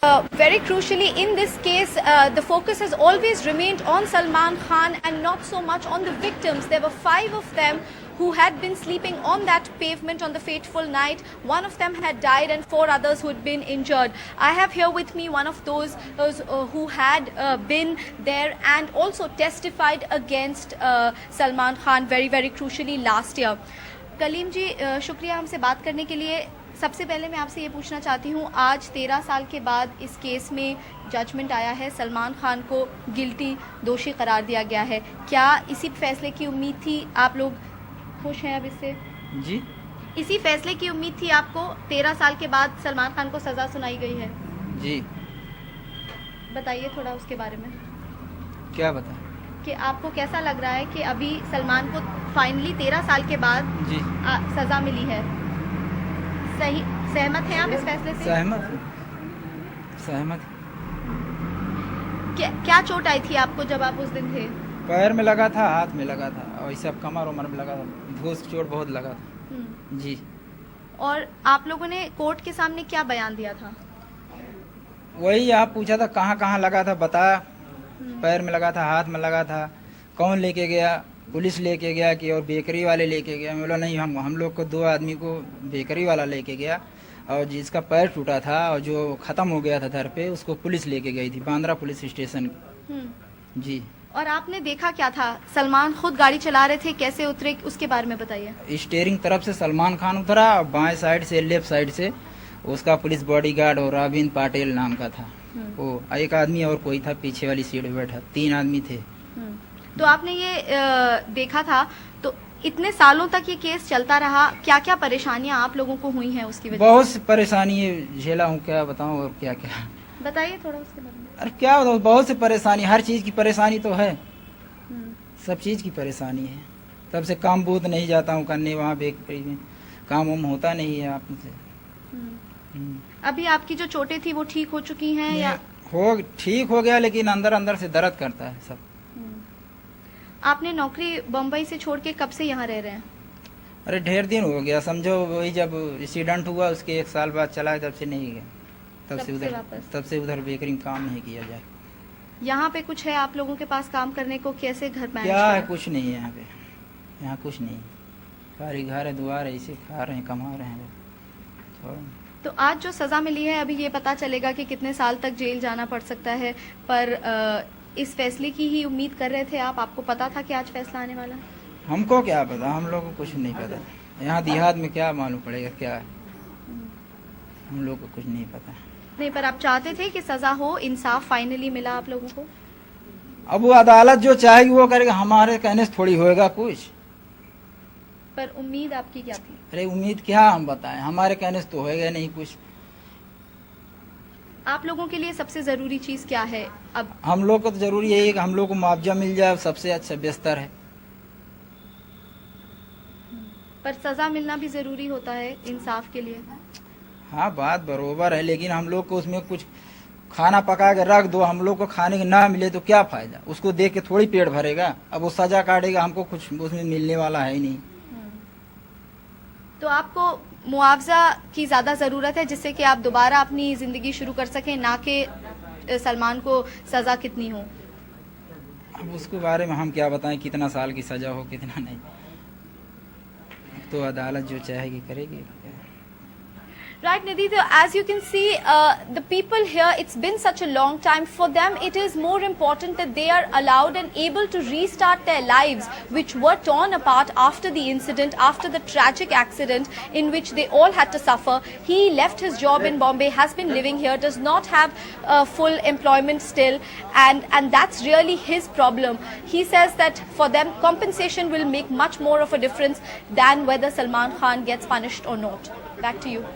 Very crucially, in this case, the focus has always remained on Salman Khan and not so much on the victims. There were 5 of them who had been sleeping on that pavement on the fateful night. One of them had died and 4 others who had been injured. I have here with me one of those who had been there and also testified against Salman Khan very crucially last year. Kaleem जी, शुक्रिया हमसे बात करने के लिए। सबसे पहले मैं आपसे ये पूछना चाहती हूँ, आज 13 साल के बाद इस केस में जजमेंट आया है, सलमान खान को गिल्टी दोषी करार दिया गया है। क्या इसी फैसले की उम्मीद थी? आप लोग खुश हैं अब इससे? जी, इसी फैसले की उम्मीद थी आपको? 13 साल के बाद सलमान खान को सज़ा सुनाई गई है। जी, बताइए थोड़ा उसके बारे में। क्या बताएं कि आपको कैसा लग रहा है कि अभी सलमान को फाइनली 13 साल के बाद जी सज़ा मिली है? सही सहमत हैं आप इस फैसले से? सहमत। क्या चोट आई थी आपको जब आप उस दिन थे? पैर में लगा था, हाथ में लगा था और सब कमर उमर में लगा था। घूस चोट बहुत लगा था। जी। और आप लोगों ने कोर्ट के सामने क्या बयान दिया था? वही आप पूछा था कहाँ कहाँ लगा था, बताया। पैर में लगा था, हाथ में लगा था। कौन लेके गया? पुलिस लेके गया कि और बेकरी वाले लेके गया? मैं बोला नहीं, हम लोग को 2 आदमी को बेकरी वाला लेके गया और जिसका पैर टूटा था और जो खत्म हो गया था दर पे, उसको पुलिस लेके गई थी, बांद्रा पुलिस स्टेशन। जी। और आपने देखा क्या था? सलमान खुद गाड़ी चला रहे थे, कैसे उतरे उसके बारे में बताइए। स्टीयरिंग तरफ से सलमान खान उतरा और बाएं साइड से लेफ्ट साइड से उसका पुलिस बॉडीगार्ड और राबिन पाटिल नाम का था वो, एक आदमी और कोई था पीछे वाली सीट पे बैठा, 3 आदमी थे। तो आपने ये देखा था, तो इतने सालों तक ये केस चलता रहा, क्या क्या परेशानियां आप लोगों को हुई हैं उसकी वजह? बहुत सी परेशानी झेला हूँ, क्या बताऊँ और क्या क्या। बताइए थोड़ा उसके बारे में। अरे क्या बताऊँ, बहुत सी परेशानी, हर चीज की परेशानी तो है, सब चीज की परेशानी है। तब से काम बूथ नहीं जाता हूँ करने, वहाँ बेकरी में काम वाम होता नहीं है आपसे। अभी आपकी जो चोटें थी वो ठीक हो चुकी हैं या? ठीक हो गया, लेकिन अंदर अंदर से दर्द करता है सब। आपने नौकरी बम्बई से छोड़ के कब से यहाँ रह रहे हैं? अरे ढेर दिन हो गया, समझो वही जब एक्सीडेंट हुआ उसके 1 साल बाद चला, तब से नहीं गया। तब से उधर बेकरी में काम नहीं किया जाए। यहाँ पे कुछ है आप लोगों के पास काम करने को? कैसे घर मैनेज? क्या है? कुछ नहीं है यहाँ पे, यहाँ कुछ नहीं। सारी घर है, दुआर है, इसे खा रहे हैं, कमा रहे हैं। तो आज जो सजा मिली है, अभी ये पता चलेगा कि कितने साल तक जेल जाना पड़ सकता है, पर इस फैसले की ही उम्मीद कर रहे थे आप? आपको पता था कि आज फैसला आने वाला है? हमको क्या पता, हम लोग को कुछ नहीं पता। यहाँ देहात में क्या मालूम पड़ेगा क्या है, हम लोग को कुछ नहीं पता। नहीं, पर आप चाहते थे कि सजा हो, इंसाफ फाइनली मिला आप लोगों को? अब वो अदालत जो चाहेगी वो करेगा, हमारे कहने से थोड़ी होएगा कुछ। पर उम्मीद आपकी क्या थी? अरे उम्मीद क्या हम बताएं, हमारे कहने से तो होएगा नहीं कुछ। आप लोगों के लिए सबसे जरूरी चीज क्या है अब? हम लोग को तो जरूरी है कि हम लोग को मुआवजा मिल जाए, सबसे अच्छा बेहतर है। पर सजा मिलना भी जरूरी होता है इंसाफ के लिए। हाँ, बात बरोबर है, लेकिन हम लोग को उसमें कुछ खाना पका के रख दो, हम लोग को खाने के ना मिले तो क्या फायदा? उसको देख के थोड़ी पेट भरेगा। अब वो सजा काटेगा, हमको कुछ उसमें मिलने वाला है ही नहीं। तो आपको मुआवजा की ज्यादा जरूरत है जिससे कि आप दोबारा अपनी जिंदगी शुरू कर सकें, ना कि सलमान को सजा कितनी हो? अब उसके बारे में हम क्या बताएं, कितना साल की सजा हो कितना नहीं, तो अदालत जो चाहेगी करेगी। Right, Nidhi, as you can see, the people here, it's been such a long time. For them, it is more important that they are allowed and able to restart their lives, which were torn apart after the incident, after the tragic accident in which they all had to suffer. He left his job in Bombay, has been living here, does not have full employment still, and that's really his problem. He says that for them, compensation will make much more of a difference than whether Salman Khan gets punished or not. Back to you.